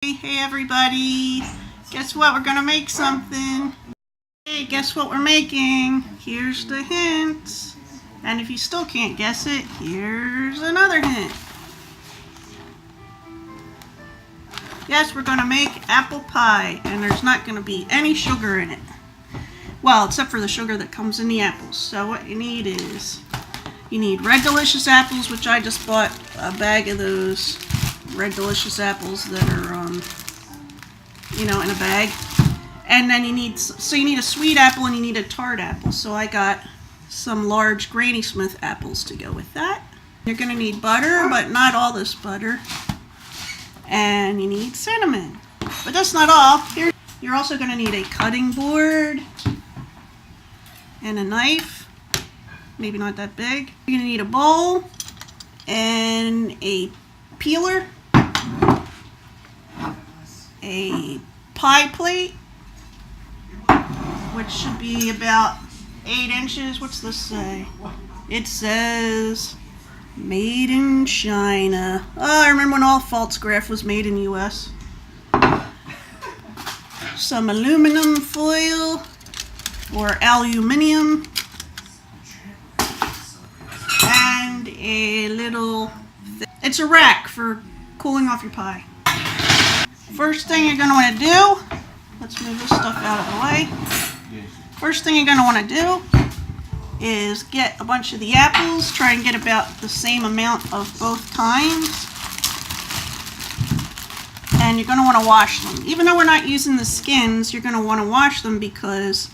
Hey everybody, guess what? We're gonna make something. Hey, guess what we're making? Here's the hint. And if you still can't guess it, here's another hint. Yes, we're gonna make apple pie, and there's not gonna be any sugar in it. Well, except for the sugar that comes in the apples. So what you need is, you need Red Delicious apples, which I just bought a bag of those Red Delicious apples that are, in a bag. And then you need a sweet apple and you need a tart apple. So I got some large Granny Smith apples to go with that. You're gonna need butter, but not all this butter. And you need cinnamon. But that's not all. You're also gonna need a cutting board and a knife. Maybe not that big. You're gonna need a bowl and a peeler, a pie plate, which should be about 8 inches. What's this say? It says made in China. Oh, I remember when all Falstaff was made in the US. Some aluminum foil or aluminium, and a little, it's a rack for cooling off your pie. First thing you're going to want to do, let's move this stuff out of the way. First thing you're going to want to do is get a bunch of the apples. Try and get about the same amount of both kinds. And you're going to want to wash them. Even though we're not using the skins, you're going to want to wash them because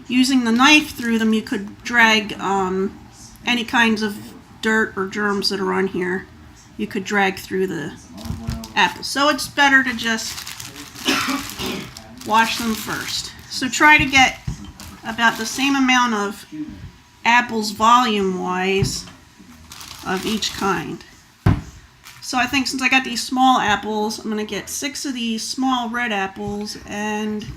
using the knife through them, you could drag any kinds of dirt or germs that are on here. You could drag through the apples. So it's better to just wash them first. So try to get about the same amount of apples volume-wise of each kind. So I think since I got these small apples, I'm going to get 6 of these small red apples and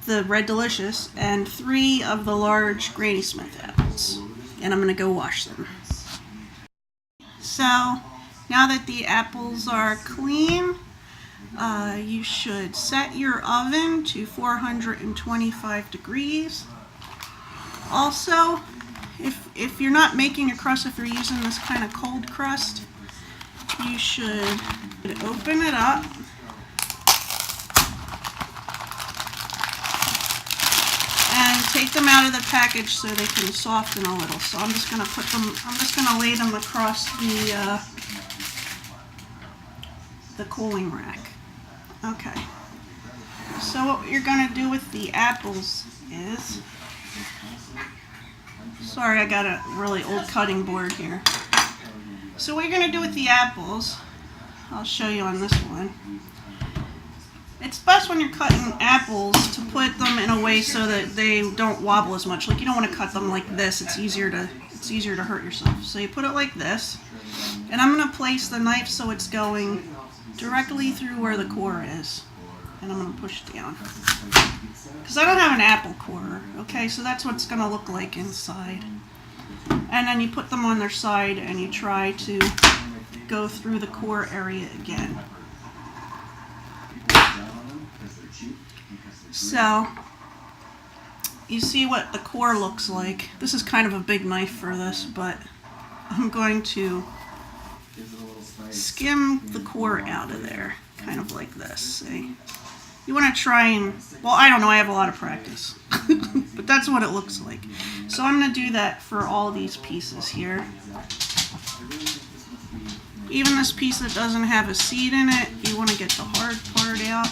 the Red Delicious and 3 of the large Granny Smith apples. And I'm going to go wash them. So now that the apples are clean, you should set your oven to 425 degrees. Also, if you're not making a crust, if you're using this kind of cold crust, you should open it up and take them out of the package so they can soften a little. So I'm just gonna lay them across the cooling rack. Okay. So what you're gonna do with the apples is, sorry, I got a really old cutting board here. So what you're gonna do with the apples, I'll show you on this one. It's best when you're cutting apples to put them in a way so that they don't wobble as much. Like, you don't want to cut them like this. It's easier to hurt yourself. So you put it like this, and I'm going to place the knife so it's going directly through where the core is, and I'm going to push down because I don't have an apple core. Okay, so that's what it's going to look like inside. And then you put them on their side and you try to go through the core area again. So, you see what the core looks like. This is kind of a big knife for this, but I'm going to skim the core out of there, kind of like this. See? You want to try and, well, I don't know, I have a lot of practice, but that's what it looks like. So I'm going to do that for all these pieces here. Even this piece that doesn't have a seed in it, you want to get the hard part out.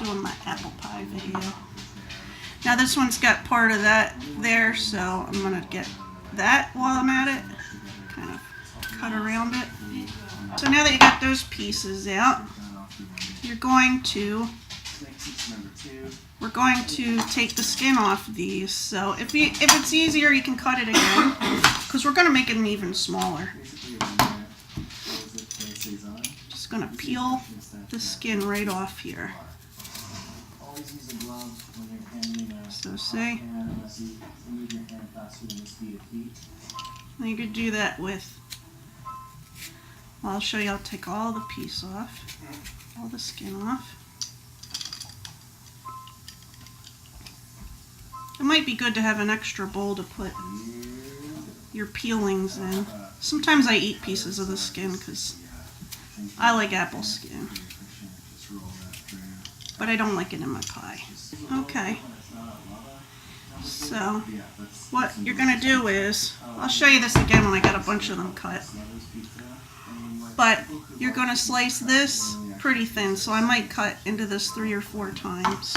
Doing my apple pie video. Now this one's got part of that there, so I'm going to get that while I'm at it. Kind of cut around it. So now that you got those pieces out, we're going to take the skin off these. So if it's easier, you can cut it again, because we're going to make them even smaller. Just going to peel the skin right off here. So see, you could do that with Well, I'll show you. I'll take all the piece off, all the skin off. It might be good to have an extra bowl to put your peelings in. Sometimes I eat pieces of the skin because I like apple skin, but I don't like it in my pie. Okay, so what you're gonna do is, I'll show you this again when I got a bunch of them cut, but you're gonna slice this pretty thin, so I might cut into this 3 or 4 times.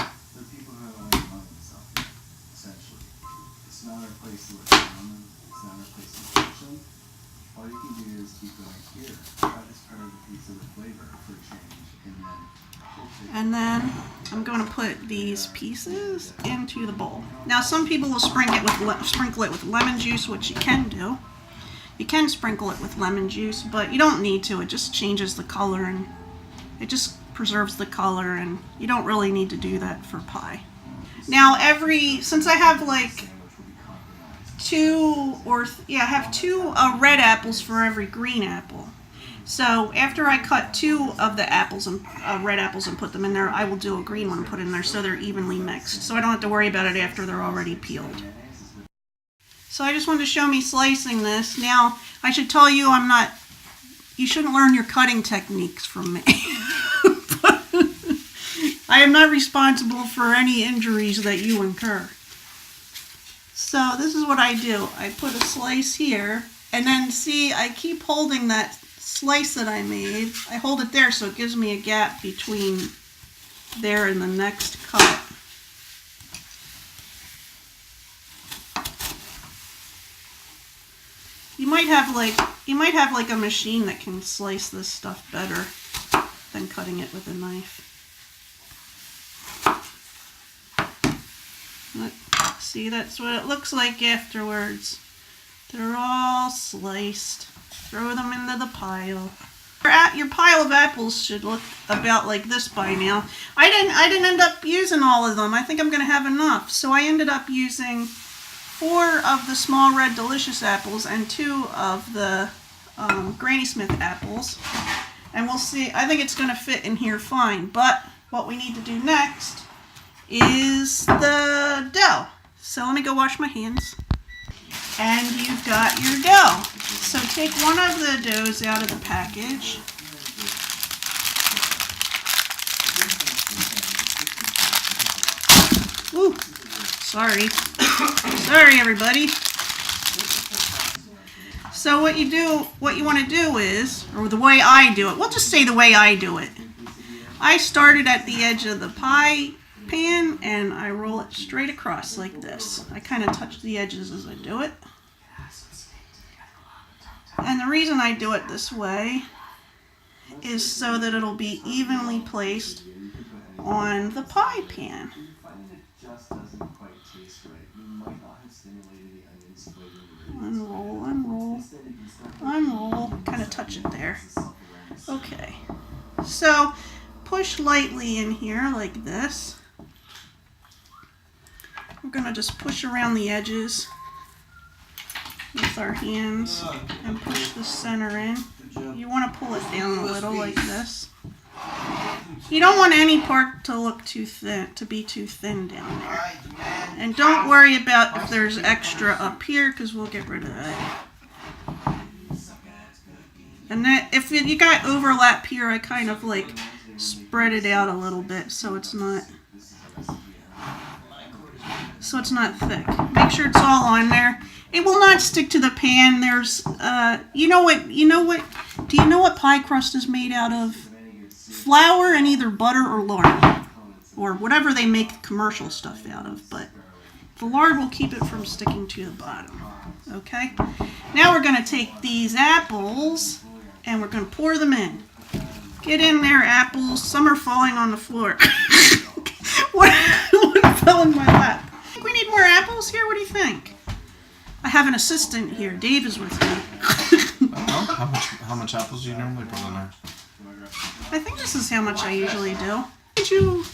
All you can do is keep going here. That is part of the pizza with flavor for change. And then I'm going to put these pieces into the bowl. Now some people will sprinkle it with lemon juice, which you can do. You can sprinkle it with lemon juice, but you don't need to. It just changes the color and it just preserves the color, and you don't really need to do that for pie. Now since I have like I have 2 red apples for every green apple. So after I cut 2 of the apples and red apples and put them in there, I will do a green one and put in there so they're evenly mixed. So I don't have to worry about it after they're already peeled. So I just wanted to show me slicing this. Now I should tell you, you shouldn't learn your cutting techniques from me. I am not responsible for any injuries that you incur. So this is what I do. I put a slice here, and then see, I keep holding that slice that I made. I hold it there so it gives me a gap between there and the next cut. You might have like a machine that can slice this stuff better than cutting it with a knife. Look, see, that's what it looks like afterwards. They're all sliced. Throw them into the pile. Your pile of apples should look about like this by now. I didn't end up using all of them. I think I'm going to have enough. So I ended up using 4 of the small red delicious apples and 2 of the Granny Smith apples. And we'll see. I think it's going to fit in here fine. But what we need to do next is the dough. So let me go wash my hands. And you've got your dough. So take one of the doughs out of the package. Ooh, sorry. Sorry, everybody. So what you want to do is, or the way I do it, we'll just say the way I do it. I started at the edge of the pie pan and I roll it straight across like this. I kind of touch the edges as I do it. And the reason I do it this way is so that it'll be evenly placed on the pie pan. Unroll, unroll, unroll. Kind of touch it there. Okay. So push lightly in here like this. We're going to just push around the edges with our hands and push the center in. You want to pull it down a little like this. You don't want any part to look too thin, to be too thin down there. And don't worry about if there's extra up here, because we'll get rid of that. And that, if you got overlap here, I kind of like spread it out a little bit so it's not thick. Make sure it's all on there. It will not stick to the pan. There's do you know what pie crust is made out of? Flour and either butter or lard, or whatever they make commercial stuff out of, but the lard will keep it from sticking to the bottom. Okay? Now we're going to take these apples and we're going to pour them in. Get in there, apples. Some are falling on the floor. One fell in my lap. Think we need more apples here? What do you think? I have an assistant here. Dave is with me. How much apples do you normally put in there? I think this is how much I usually do. Did you?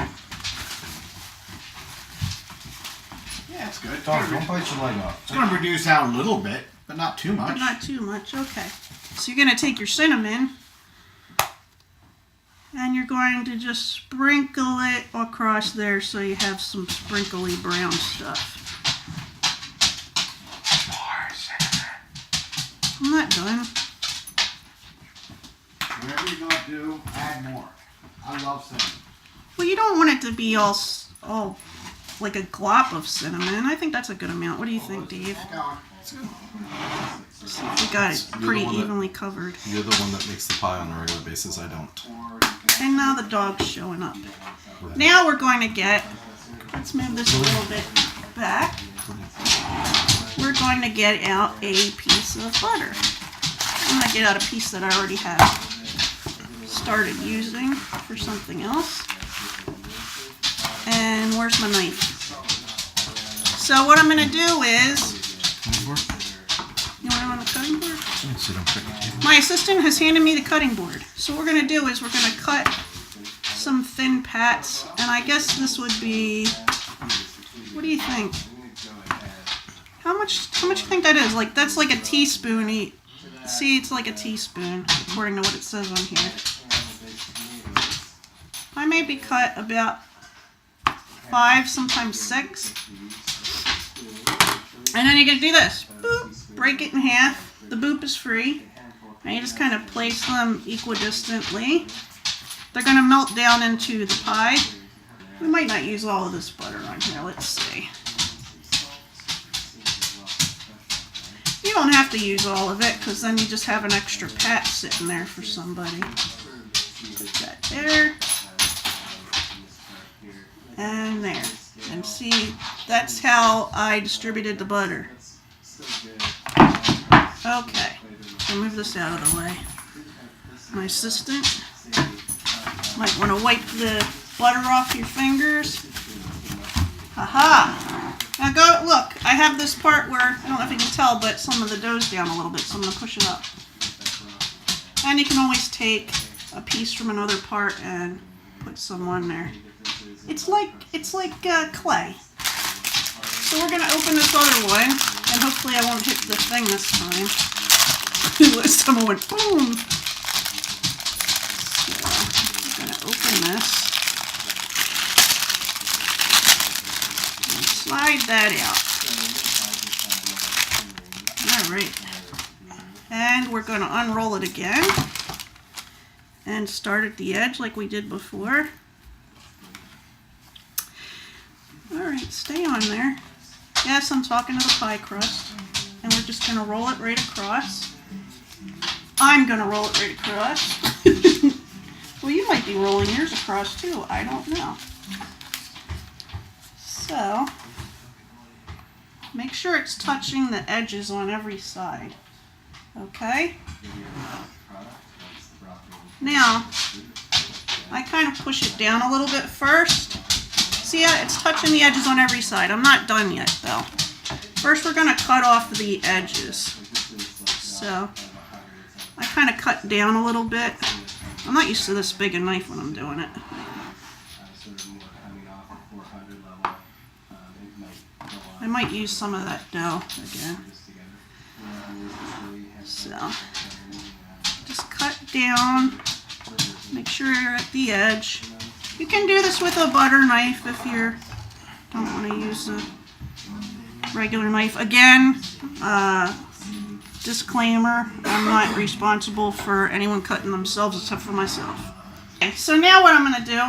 Yeah, it's good. Don't bite your leg off. It's going to reduce out a little bit, but not too much. Not too much. Okay. So you're going to take your cinnamon and you're going to just sprinkle it across there so you have some sprinkly brown stuff. More cinnamon. I'm not done. Whatever you're gonna do, add more. I love cinnamon. Well, you don't want it to be all like a glop of cinnamon. I think that's a good amount. What do you think, Dave? Keep going. We got it pretty evenly covered. You're the one that makes the pie on a regular basis. I don't. And now the dog's showing up. Now we're going to get, let's move this a little bit back. We're going to get out a piece of butter. I'm going to get out a piece that I already have started using for something else. And where's my knife? So what I'm going to do is, you want it on the cutting board? My assistant has handed me the cutting board. So what we're going to do is we're going to cut some thin pats. And I guess this would be, what do you think? How much do you think that is? Like, that's like a teaspoon each. See, it's like a teaspoon, according to what it says on here. I maybe cut about 5, sometimes 6. And then you're going to do this. Boop. Break it in half. The boop is free. And you just kind of place them equidistantly. They're going to melt down into the pie. We might not use all of this butter on here. Let's see. You don't have to use all of it because then you just have an extra pat sitting there for somebody. Put that there. And there. And see, that's how I distributed the butter. Okay. I'll move this out of the way. My assistant might want to wipe the butter off your fingers. Aha! Now go, look, I have this part where, I don't know if you can tell, but some of the dough's down a little bit, so I'm going to push it up. And you can always take a piece from another part and put some on there. It's like clay. So we're going to open this other one, and hopefully I won't hit the thing this time. Last time I went boom. So I'm going to open this. And slide that out. Alright. And we're going to unroll it again. And start at the edge like we did before. Alright, stay on there. Yes, I'm talking to the pie crust. And we're just going to roll it right across. I'm going to roll it right across. Well, you might be rolling yours across too. I don't know. So, make sure it's touching the edges on every side. Okay? Now, I kind of push it down a little bit first. See, it's touching the edges on every side. I'm not done yet, though. First, we're going to cut off the edges. So, I kind of cut down a little bit. I'm not used to this big a knife when I'm doing it. I might use some of that dough again. So, just cut down. Make sure you're at the edge. You can do this with a butter knife if you don't want to use a regular knife. Again, disclaimer, I'm not responsible for anyone cutting themselves except for myself. Okay, so now what I'm going to do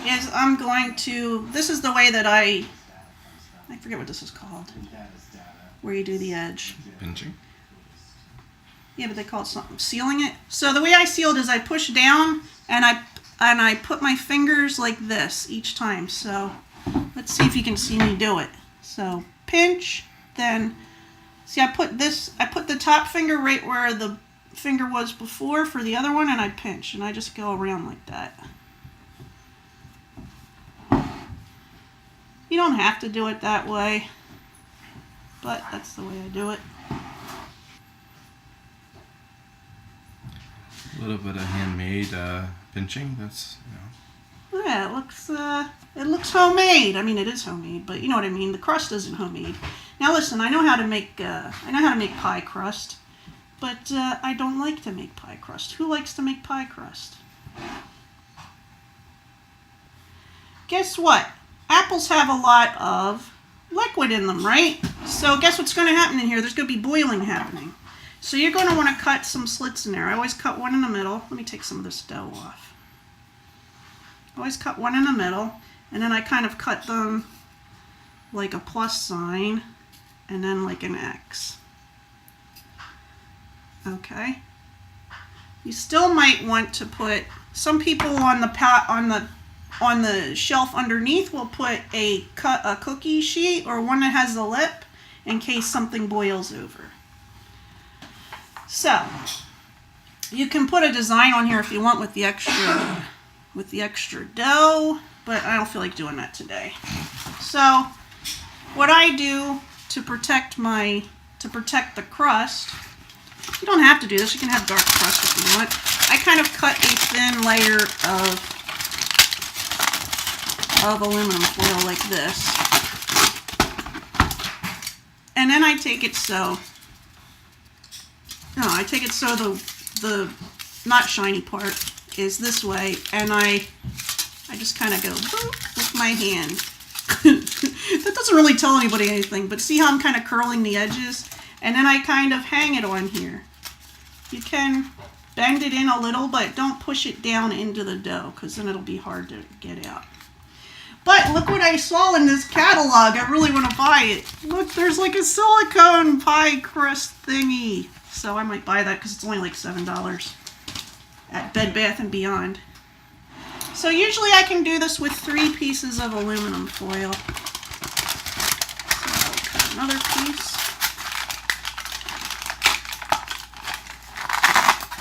is I'm going to, this is the way that I forget what this is called, where you do the edge. Pinching? Yeah, but they call it something, sealing it. So the way I seal it is I push down and I put my fingers like this each time. So let's see if you can see me do it. So pinch, then see I put the top finger right where the finger was before for the other one, and I pinch, and I just go around like that. You don't have to do it that way, but that's the way I do it. A little bit of handmade pinching. That's, you know. Yeah, it looks homemade. I mean, it is homemade, but you know what I mean. The crust isn't homemade. Now listen, I know how to make pie crust, but I don't like to make pie crust. Who likes to make pie crust? Guess what? Apples have a lot of liquid in them, right? So guess what's going to happen in here? There's going to be boiling happening. So you're going to want to cut some slits in there. I always cut one in the middle. Let me take some of this dough off. Always cut one in the middle, and then I kind of cut them like a plus sign and then like an X. Okay. You still might want to put, some people on the shelf underneath will put a cookie sheet or one that has the lip in case something boils over. So you can put a design on here if you want with the extra dough, but I don't feel like doing that today. So what I do to protect the crust, you don't have to do this, you can have dark crust if you want. I kind of cut a thin layer of aluminum foil like this. And then I take it so the not shiny part is this way, and I just kind of go boop with my hand. That doesn't really tell anybody anything, but see how I'm kind of curling the edges? And then I kind of hang it on here. You can bend it in a little, but don't push it down into the dough, because then it'll be hard to get out. But look what I saw in this catalog. I really want to buy it. Look, there's like a silicone pie crust thingy. So I might buy that because it's only like $7 at Bed Bath & Beyond. So usually I can do this with 3 pieces of aluminum foil. So I'll cut another piece.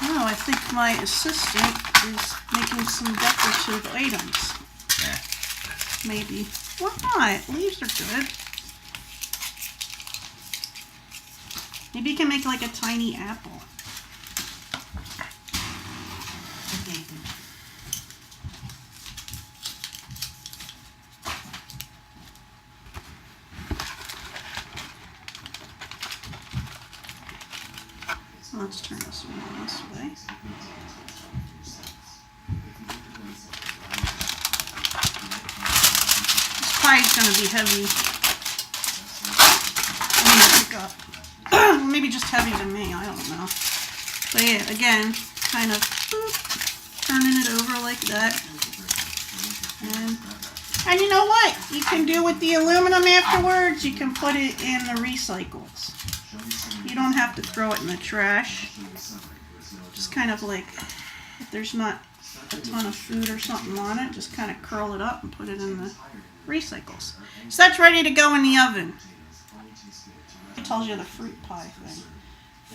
Oh, I think my assistant is making some decorative items. Maybe. Why not? Leaves are good. Maybe you can make like a tiny apple. So let's turn this one this way. This pie is going to be heavy. I mean, pick up. Maybe just heavy to me, I don't know. But yeah, again, kind of boop, turning it over like that. And you know what? You can do with the aluminum afterwards, you can put it in the recycles. You don't have to throw it in the trash. Just kind of like, if there's not a ton of food or something on it, just kind of curl it up and put it in the recycles. So that's ready to go in the oven. It tells you the fruit pie thing.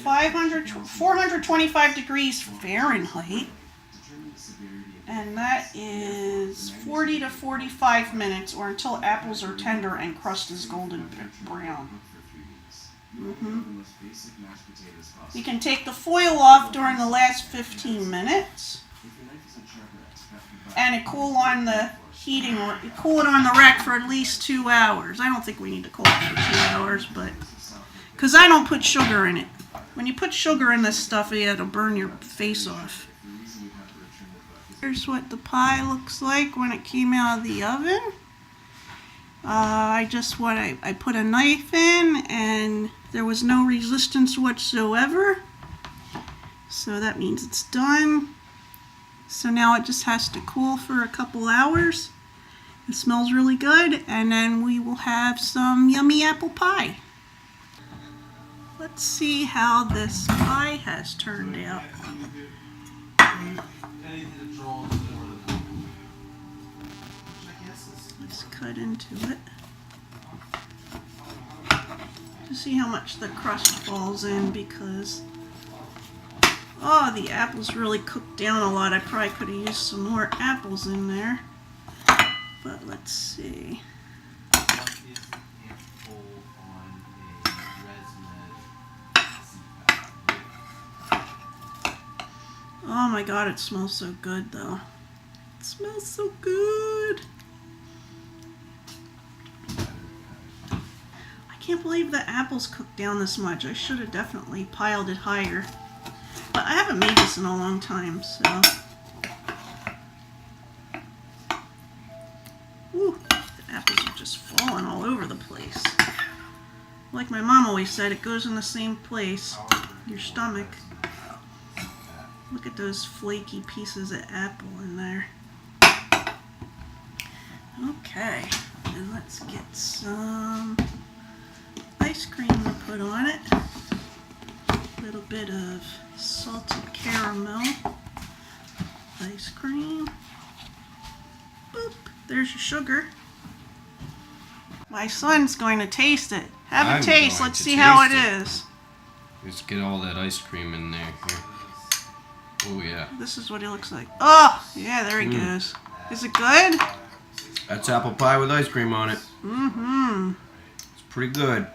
425 degrees Fahrenheit. And that is 40 to 45 minutes, or until apples are tender and crust is golden brown. You can take the foil off during the last 15 minutes. And it cool on the heating, or cool it on the rack for at least 2 hours. I don't think we need to cool it for 2 hours, but because I don't put sugar in it. When you put sugar in this stuff, it'll burn your face off. Here's what the pie looks like when it came out of the oven. I put a knife in, and there was no resistance whatsoever. So that means it's done. So now it just has to cool for a couple hours. It smells really good, and then we will have some yummy apple pie. Let's see how this pie has turned out. Let's cut into it to see how much the crust falls in, because the apples really cooked down a lot. I probably could have used some more apples in there, but let's see. Oh my god, it smells so good though. It smells so good. I Can't believe the apples cooked down this much. I should have definitely piled it higher. But I haven't made this in a long time, so. Ooh, the apples are just falling all over the place. Like my mom always said, it goes in the same place, your stomach. Look at those flaky pieces of apple in there. Okay, and let's get some ice cream to put on it. A little bit of salted caramel ice cream. Boop, there's your sugar. My son's going to taste it. Have a I'm taste. going Let's to see how it taste it. is. Let's get all that ice cream in there. Here. Oh yeah. This is what it looks like. Oh, yeah, there he goes. Is it good? That's apple pie with ice cream on it. Mm-hmm. It's pretty good.